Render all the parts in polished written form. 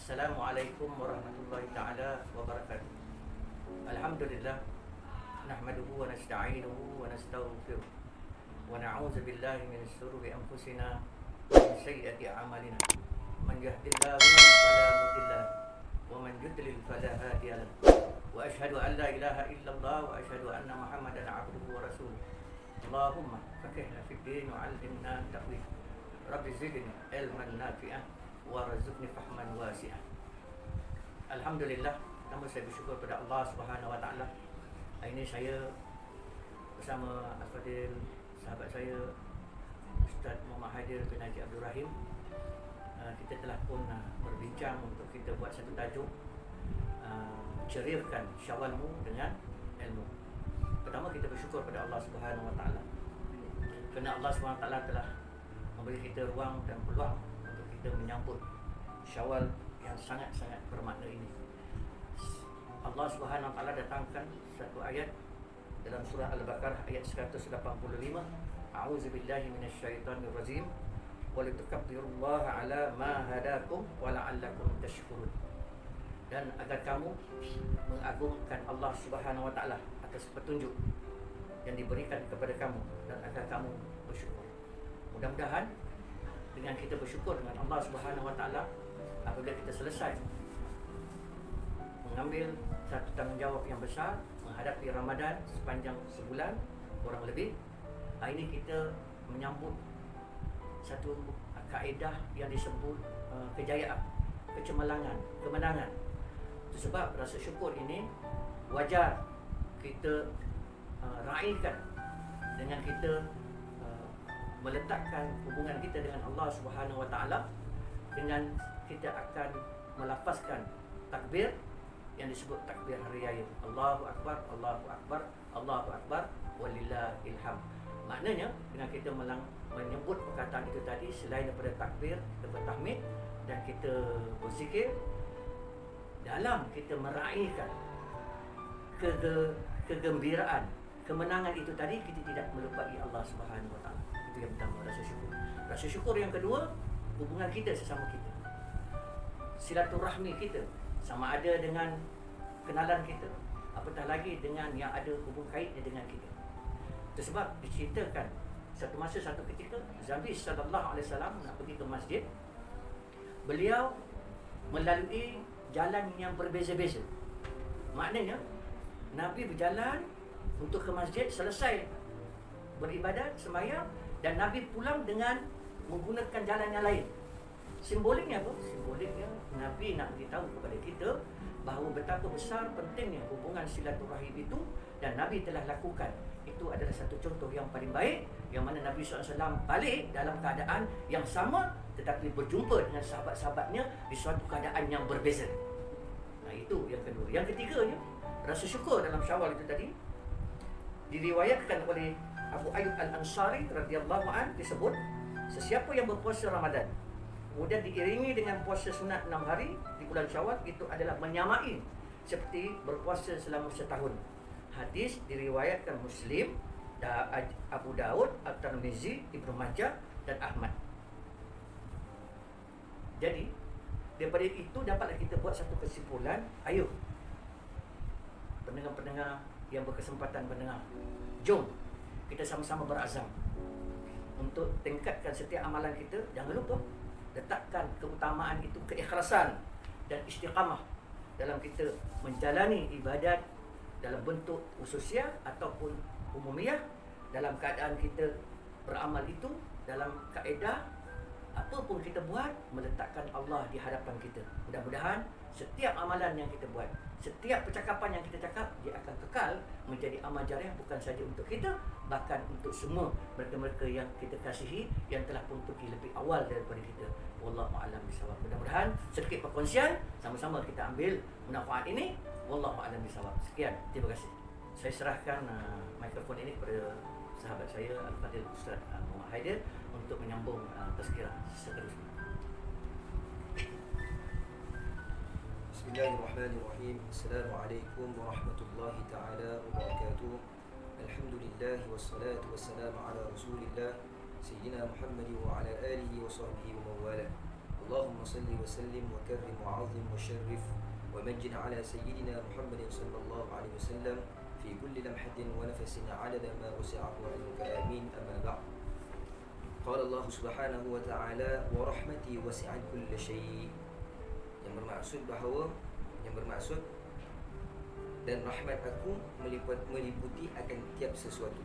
Assalamualaikum warahmatullahi ta'ala wabarakatuh. Alhamdulillah, nahmaduhu wa nasta'inuhu wa nastaghfiruh wa na'udzu billahi min shururi anfusina wa min sayyiati a'malina. Man yahdihillahu fala mudilla lahu wa man yudlil fala hadiya lahu. Wa asyhadu an la ilaha illallah wa asyhadu anna Muhammadan 'abduhu wa rasuluh. Allahumma faqihna fid din wa 'allimna ta'wil. Rabbi zidni ilman nafi'an warzuqni fahman wasi'ah. Alhamdulillah, pertama saya bersyukur kepada Allah Subhanahu Wa Taala. Hari ini saya bersama Al-Fadil, sahabat saya Ustaz Muhammad Haidir bin Haji Abdul Rahim. Kita telah pun berbincang untuk kita buat satu tajuk, ceriakan Syawalmu dengan ilmu. Pertama, kita bersyukur kepada Allah Subhanahu Wa Taala kerana Allah Subhanahu Wa Taala telah memberi kita ruang dan peluang untuk kita menyambut Syawal yang sangat-sangat bermakna ini. Allah Subhanahu Wa Taala datangkan satu ayat dalam surah Al-Baqarah ayat 185. A'udzubillahi minasyaitonir rajim. Wa litukabbirullaha 'ala ma hadakum wa la'allakum tashkurun. Dan agar kamu mengagungkan Allah Subhanahu Wa Taala atas petunjuk yang diberikan kepada kamu dan agar kamu bersyukur. Mudah-mudahan dengan kita bersyukur dengan Allah Subhanahu Wa Taala, apabila kita selesai mengambil satu tanggungjawab yang besar menghadapi Ramadan sepanjang sebulan kurang lebih, hari ini kita menyambut satu kaedah yang disebut kejayaan, kecemerlangan, kemenangan. Itu sebab rasa syukur ini wajar kita raikan dengan kita meletakkan hubungan kita dengan Allah Subhanahu Wa Taala dengan kita akan melafazkan takbir yang disebut takbir hari raya. Allahu Akbar, Allahu Akbar, Allahu Akbar, walillahil hamd. Maknanya dengan kita menyebut perkataan itu tadi, selain daripada takbir, kita bertahmid dan kita berzikir, dalam kita meraihkan kegembiraan, kemenangan itu tadi, kita tidak melupai Allah Subhanahu Wa Taala. Itu yang pertama, rasa syukur. Rasa syukur yang kedua, hubungan kita sesama kita, silaturahmi kita, sama ada dengan kenalan kita, apatah lagi dengan yang ada hubung kaitnya dengan kita. Itu sebab diceritakan satu masa satu ketika Nabi sallallahu alaihi wasallam nak pergi ke masjid. Beliau melalui jalan yang berbeza-beza. Maknanya Nabi berjalan untuk ke masjid, selesai beribadat, sembahyang, dan Nabi pulang dengan menggunakan jalan yang lain. Simboliknya apa? Simboliknya Nabi nak beritahu kepada kita bahawa betapa besar pentingnya hubungan silaturahim itu, dan Nabi telah lakukan. Itu adalah satu contoh yang paling baik, yang mana Nabi SAW balik dalam keadaan yang sama tetapi berjumpa dengan sahabat-sahabatnya di suatu keadaan yang berbeza. Nah, itu yang kedua. Yang ketiganya, rasa syukur dalam Syawal itu tadi diriwayatkan oleh Abu Ayyub Al-Ansari radhiyallahu anhu, disebut sesiapa yang berpuasa Ramadan kemudian diiringi dengan puasa sunat 6 hari di bulan Syawal, itu adalah menyamai seperti berpuasa selama setahun. Hadis diriwayatkan Muslim, Abu Daud, At-Tirmizi, Ibnu Majah dan Ahmad. Jadi daripada itu dapatlah kita buat satu kesimpulan. Ayo pendengar-pendengar yang berkesempatan mendengar, jom kita sama-sama berazam untuk tingkatkan setiap amalan kita. Jangan lupa letakkan keutamaan itu, keikhlasan dan istiqamah dalam kita menjalani ibadat dalam bentuk khususiyah ataupun umumiyah. Dalam keadaan kita beramal itu dalam kaedah apa pun kita buat, meletakkan Allah di hadapan kita. Mudah-mudahan setiap amalan yang kita buat, setiap percakapan yang kita cakap, dia akan kekal menjadi amal jariah, bukan saja untuk kita, bahkan untuk semua mereka-mereka yang kita kasihi, yang telah pun pergi lebih awal daripada kita. Wallahu a'lam bishawab. Mudah-mudahan sedikit perkongsian, sama-sama kita ambil manfaat ini. Wallahu a'lam bishawab. Sekian, terima kasih. Saya serahkan mikrofon ini kepada sahabat saya Al-Fadil Ustaz Muhammad Haidir untuk menyambung tazkirah seterusnya. Bismillahirrahmanirrahim. Assalamualaikum warahmatullahi ta'ala wabarakatuh. Alhamdulillah wassalatu wassalamu ala Rasulillah Sayyidina Muhammad wa ala alihi wa sahbihi wa mawala. اللهم صل وسلم وكرم وعظم وشرف ومجد على سيدنا محمد صلى الله عليه وسلم في كل لمحة ونفس عدد ما وسعه علمك آمين. أما بعد، قال الله سبحانه وتعالى ورحمتي وسعت كل شيء. Yang bermaksud dan rahmat aku meliputi akan tiap sesuatu.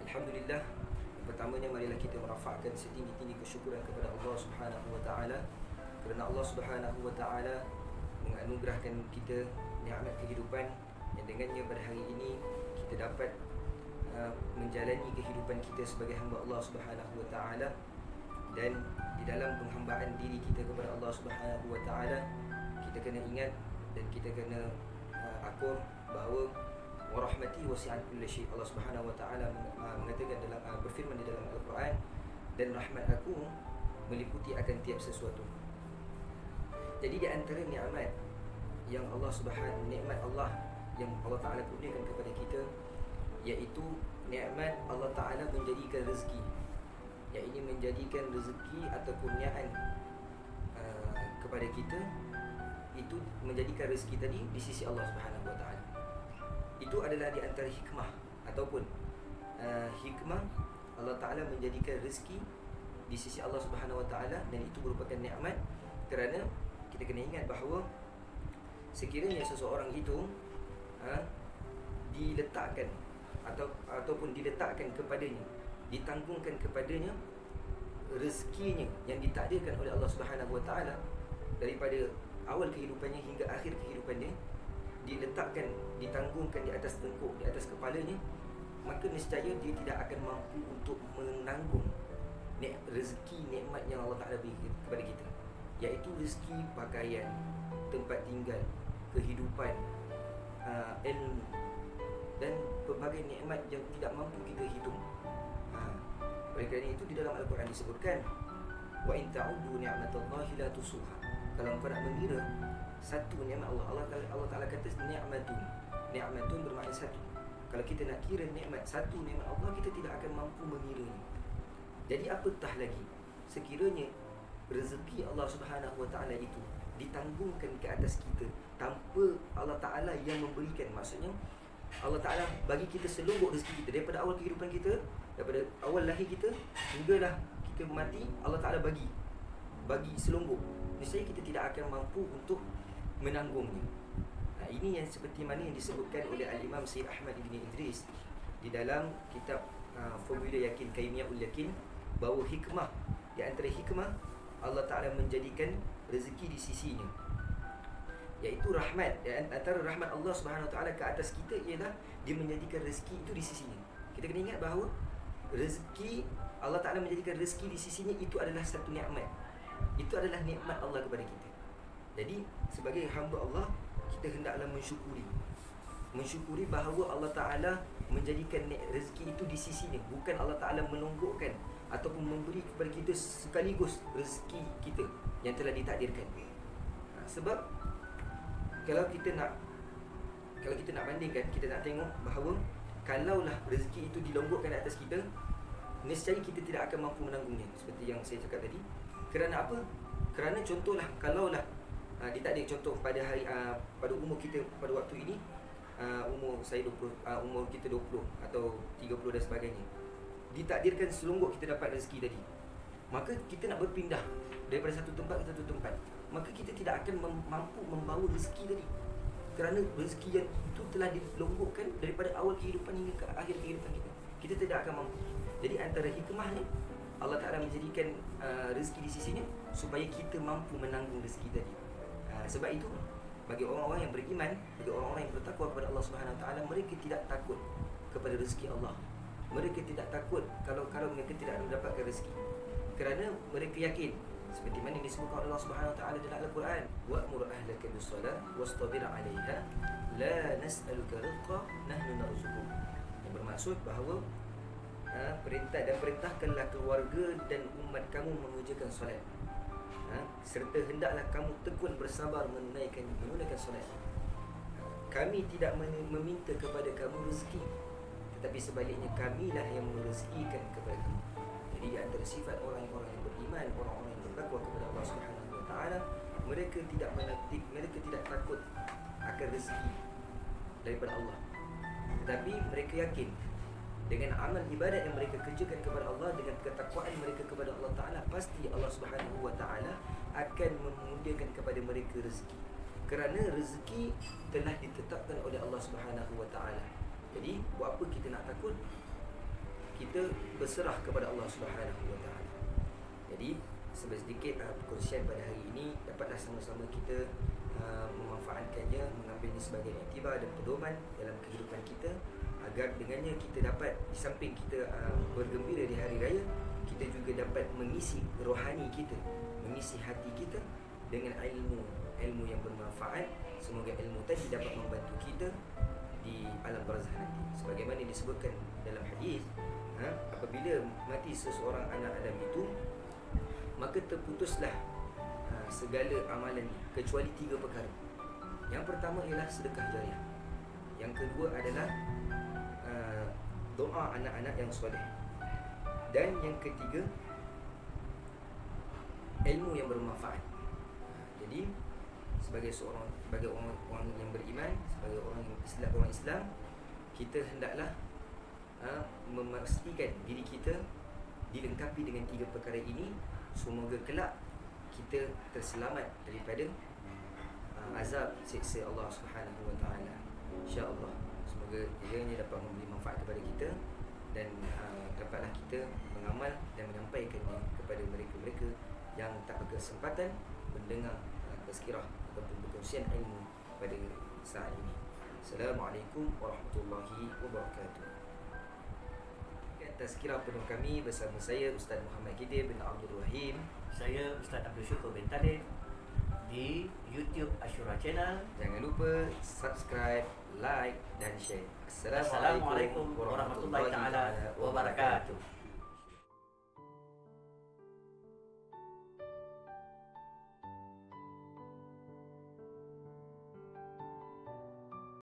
Alhamdulillah, yang pertamanya marilah kita merafakkan setinggi-tinggi kesyukuran kepada Allah Subhanahu wa taala, kerana Allah Subhanahu wa taala menganugerahkan kita nikmat kehidupan yang dengannya pada hari ini kita dapat menjalani kehidupan kita sebagai hamba Allah Subhanahu wa taala. Dan di dalam penghambaan diri kita kepada Allah Subhanahu wa taala, kita kena ingat dan kita kena akur bahawa warahmati wasi'at kulli syai'. Allah Subhanahu wa taala mengatakan dalam berfirman di dalam Al-Quran, dan rahmat aku meliputi akan tiap sesuatu. Jadi di antara nikmat yang nikmat Allah yang Allah Taala kurniakan kepada kita, iaitu nikmat Allah Taala menjadikan rezeki. Yang ini menjadikan rezeki atau kurniaan kepada kita, itu menjadikan rezeki tadi di sisi Allah Subhanahu wa taala. Itu adalah di antara hikmah ataupun hikmah Allah Taala menjadikan rezeki di sisi Allah Subhanahu wa taala, dan itu merupakan nikmat. Kerana kita kena ingat bahawa sekiranya seseorang itu diletakkan ataupun diletakkan kepadanya, ditanggungkan kepadanya rezekinya yang ditakdirkan oleh Allah Subhanahu wa taala daripada awal kehidupannya hingga akhir kehidupannya, ditanggungkan di atas tengkuk, di atas kepalanya, maka nescaya dia tidak akan mampu untuk menanggung rezeki nikmat yang Allah Taala beri kepada kita, iaitu rezeki pakaian, tempat tinggal, kehidupan, ilmu dan pelbagai nikmat yang tidak mampu kita hitung. Oleh kerana itu di dalam Al-Quran disebutkan, wa in ta'uddu ni'matallahi la tusuha. Kalau engkau nak mengira satu nikmat Allah Taala kata ni'matun bermakna satu. Kalau kita nak kira nikmat satu nikmat Allah, kita tidak akan mampu mengiranya. Jadi apatah lagi sekiranya rezeki Allah Subhanahu wa taala itu ditanggungkan ke atas kita tanpa Allah Taala yang memberikan. Maksudnya Allah Taala bagi kita seluruh rezeki kita daripada awal kehidupan kita, daripada awal lahir kita hinggalah kita mati, Allah Taala bagi seluruh. Nescaya kita tidak akan mampu untuk menanggungnya. Ini yang seperti mana yang disebutkan oleh Al-Imam Sayyid Ahmad Ibn Idris di dalam kitab Formula Yakin Kaimiyaul Yakin, bahawa hikmah, di antara hikmah Allah Taala menjadikan rezeki di sisinya, iaitu rahmat. Dan antara rahmat Allah Subhanahu Wa Taala ke atas kita ialah dia menjadikan rezeki itu di sisinya. Kita kena ingat bahawa rezeki, Allah Taala menjadikan rezeki di sisinya, itu adalah satu nikmat. Itu adalah nikmat Allah kepada kita. Jadi sebagai hamba Allah, kita hendaklah mensyukuri bahawa Allah Taala menjadikan rezeki itu di sisinya, bukan Allah Taala menunggukkan ataupun memberi kepada kita sekaligus rezeki kita yang telah ditakdirkan. Sebab kalau kita nak bandingkan, kita nak tengok bahawa kalaulah rezeki itu dilonggokkan atas kita, nescaya kita tidak akan mampu menanggungnya, seperti yang saya cakap tadi. Kerana apa? Kerana contohlah, kalaulah ditakdir contoh pada pada umur kita pada waktu ini, umur saya 20, umur kita 20 atau 30 dan sebagainya, ditakdirkan selonggok kita dapat rezeki tadi, maka kita nak berpindah daripada satu tempat ke satu tempat, maka kita tidak akan mampu membawa rezeki tadi, kerana rezeki yang itu telah dilonggokkan daripada awal kehidupan hingga ke akhir kehidupan kita. Kita tidak akan mampu. Jadi antara hikmahnya Allah Ta'ala menjadikan rezeki di sisinya supaya kita mampu menanggung rezeki tadi. Sebab itu bagi orang-orang yang beriman, bagi orang-orang yang bertakwa kepada Allah Subhanahu Wa Taala, mereka tidak takut kepada rezeki Allah. Mereka tidak takut kalau mereka tidak mendapatkan rezeki, kerana mereka yakin seperti mana disebutkan oleh Allah Subhanahu Wa Taala dalam Al-Quran, wa'mur ahlaka bis-shalah wastabir 'alaiha la nas'aluka rizqan nahnu narzuquk. Yang bermaksud bahawa perintahkanlah keluarga dan umat kamu mengerjakan solat, serta hendaklah kamu tekun bersabar menunaikan solat. Kami tidak meminta kepada kamu rezeki, tetapi sebaliknya kamilah yang merezekikan kepada kamu. Jadi antara sifat orang-orang yang beriman, orang-orang yang bertakwa bertakwa kepada Allah Subhanahu Wa Taala, mereka tidak menetik, mereka tidak takut akan rezeki daripada Allah. Tetapi mereka yakin dengan amal ibadat yang mereka kerjakan kepada Allah, dengan ketakwaan mereka kepada Allah Ta'ala, pasti Allah Subhanahu Wa Ta'ala akan memudahkan kepada mereka rezeki. Kerana rezeki telah ditetapkan oleh Allah Subhanahu Wa Ta'ala. Jadi buat apa kita nak takut? Kita berserah kepada Allah Subhanahu Wa Ta'ala. Jadi sedikit perkongsian pada hari ini, dapatlah sama-sama kita memanfaatkannya, mengambilnya sebagai iktibar dan pedoman dalam kehidupan kita, agar dengannya kita dapat, di samping kita bergembira di hari raya, kita juga dapat mengisi rohani kita, mengisi hati kita dengan ilmu yang bermanfaat. Semoga ilmu tadi dapat membantu kita di alam barzakh nanti. Sebagaimana disebutkan dalam hadis, apabila mati seseorang anak Adam itu, maka terputuslah segala amalan kecuali 3 perkara. Yang pertama ialah sedekah jariah. Yang kedua adalah doa anak-anak yang soleh. Dan yang ketiga, ilmu yang bermanfaat. Jadi sebagai orang yang beriman, sebagai orang Islam, kita hendaklah memastikan diri kita dilengkapi dengan 3 perkara ini. Semoga kelak kita terselamat daripada azab siksa Allah Subhanahu Wa Taala. Insya-Allah. Semoga ianya dapat memberi manfaat kepada kita, dan dapatlah kita mengamal dan menyampaikannya kepada mereka-mereka yang tak berkesempatan mendengar tazkirah ataupun perkongsian ilmu pada saat ini. Assalamualaikum warahmatullahi wabarakatuh. Tazkirah penuh kami bersama saya Ustaz Muhammad Khidir bin Abdul Rahim. Saya Ustaz Abdul Syukur bin Talib di YouTube Ashura Channel. Jangan lupa subscribe, like dan share. Assalamualaikum warahmatullahi taala wabarakatuh.